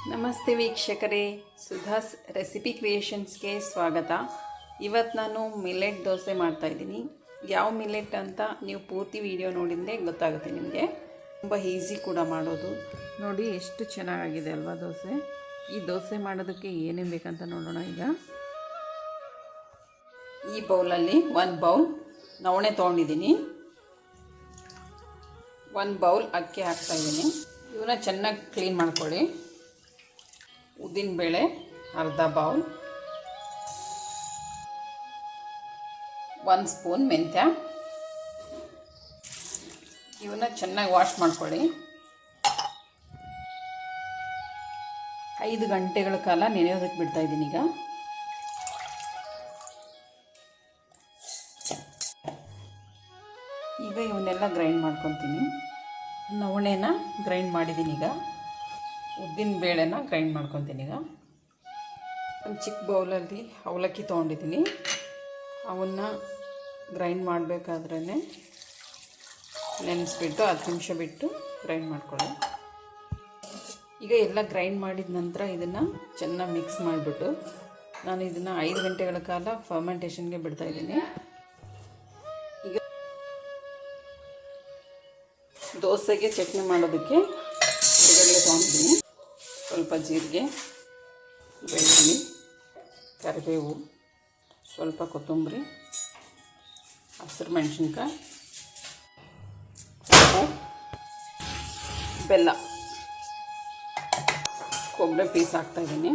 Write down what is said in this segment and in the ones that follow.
ನಮಸ್ತೆ ವೀಕ್ಷಕರೇ, ಸುಧಾಸ್ ರೆಸಿಪಿ ಕ್ರಿಯೇಷನ್ಸ್ಗೆ ಸ್ವಾಗತ. ಇವತ್ತು ನಾನು ಮಿಲೆಟ್ ದೋಸೆ ಮಾಡ್ತಾಯಿದ್ದೀನಿ. ಯಾವ ಮಿಲೆಟ್ ಅಂತ ನೀವು ಪೂರ್ತಿ ವಿಡಿಯೋ ನೋಡಿದರೆ ಗೊತ್ತಾಗುತ್ತೆ ನಿಮಗೆ. ತುಂಬ ಈಸಿ ಕೂಡ ಮಾಡೋದು. ನೋಡಿ ಎಷ್ಟು ಚೆನ್ನಾಗಿದೆ ಅಲ್ವಾ ದೋಸೆ. ಈ ದೋಸೆ ಮಾಡೋದಕ್ಕೆ ಏನೇನು ಬೇಕಂತ ನೋಡೋಣ. ಈಗ ಈ ಬೌಲಲ್ಲಿ 1 ಬೌಲ್ ನವಣೆ ತೊಗೊಂಡಿದ್ದೀನಿ, 1 ಬೌಲ್ ಅಕ್ಕಿ ಹಾಕ್ತಾಯಿದ್ದೀನಿ. ಇವನ್ನ ಚೆನ್ನಾಗಿ ಕ್ಲೀನ್ ಮಾಡ್ಕೊಳ್ಳಿ. ಉದ್ದಿನಬೇಳೆ ಅರ್ಧ ಬೌಲ್, 1 ಸ್ಪೂನ್ ಮೆಂತ್ಯ. ಇವನ್ನ ಚೆನ್ನಾಗಿ ವಾಶ್ ಮಾಡ್ಕೊಳ್ಳಿ. 5 ಗಂಟೆಗಳ ಕಾಲ ನೆನೆಯೋದಕ್ಕೆ ಬಿಡ್ತಾಯಿದ್ದೀನಿ. ಈಗ ಇವನ್ನೆಲ್ಲ ಗ್ರೈಂಡ್ ಮಾಡ್ಕೊತೀನಿ. ನವಣೆನ ಗ್ರೈಂಡ್ ಮಾಡಿದ್ದೀನಿ. ಈಗ ಉದ್ದಿನ ಬೇಳೆನ ಗ್ರೈಂಡ್ ಮಾಡ್ಕೊತೀನಿ. ಈಗ ಒಂದು ಚಿಕ್ಕ ಬೌಲಲ್ಲಿ ಅವಲಕ್ಕಿ ತೊಗೊಂಡಿದ್ದೀನಿ. ಅವನ್ನ ಗ್ರೈಂಡ್ ಮಾಡಬೇಕಾದ್ರೇ ನೆನೆಸ್ಬಿಟ್ಟು 10 ನಿಮಿಷ ಬಿಟ್ಟು ಗ್ರೈಂಡ್ ಮಾಡ್ಕೊಳ್ಳಿ. ಈಗ ಎಲ್ಲ ಗ್ರೈಂಡ್ ಮಾಡಿದ ನಂತರ ಇದನ್ನು ಚೆನ್ನಾಗಿ ಮಿಕ್ಸ್ ಮಾಡಿಬಿಟ್ಟು ನಾನು ಇದನ್ನು 5 ಗಂಟೆಗಳ ಕಾಲ ಫರ್ಮೆಂಟೇಷನ್ಗೆ ಬಿಡ್ತಾಯಿದ್ದೀನಿ. ಈಗ ದೋಸೆಗೆ ಚಟ್ನಿ ಮಾಡೋದಕ್ಕೆ ಎಣ್ಣೆ ತೊಗೊಂಡಿದ್ದೀನಿ. ಸ್ವಲ್ಪ ಜೀರಿಗೆ, ಬೆಳ್ಳುಳ್ಳಿ, ಕರಿಬೇವು, ಸ್ವಲ್ಪ ಕೊತ್ತಂಬರಿ, ಹಸಿರು ಮೆಣಸಿನ್ಕಾಯಿ, ಉಪ್ಪು, ಬೆಲ್ಲ, ಕೊಬ್ಬರಿ ಪೀಸ್ ಹಾಕ್ತಾಯಿದ್ದೀನಿ.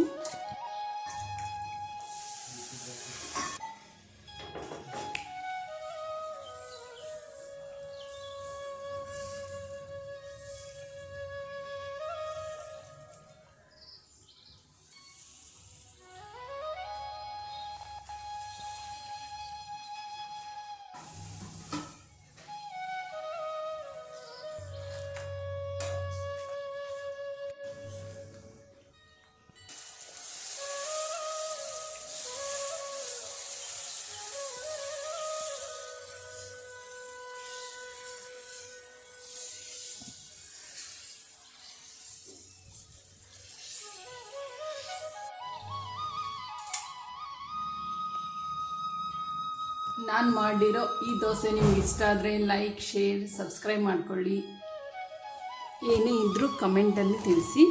ನಾನು ಮಾಡಿರೋ ಈ ದೋಸೆ ನಿಮ್ಗೆ ಇಷ್ಟ ಆದರೆ ಲೈಕ್, ಶೇರ್, ಸಬ್ಸ್ಕ್ರೈಬ್ ಮಾಡ್ಕೊಳ್ಳಿ. ಏನೇ ಇದ್ದರೂ ಕಮೆಂಟಲ್ಲಿ ತಿಳಿಸಿ.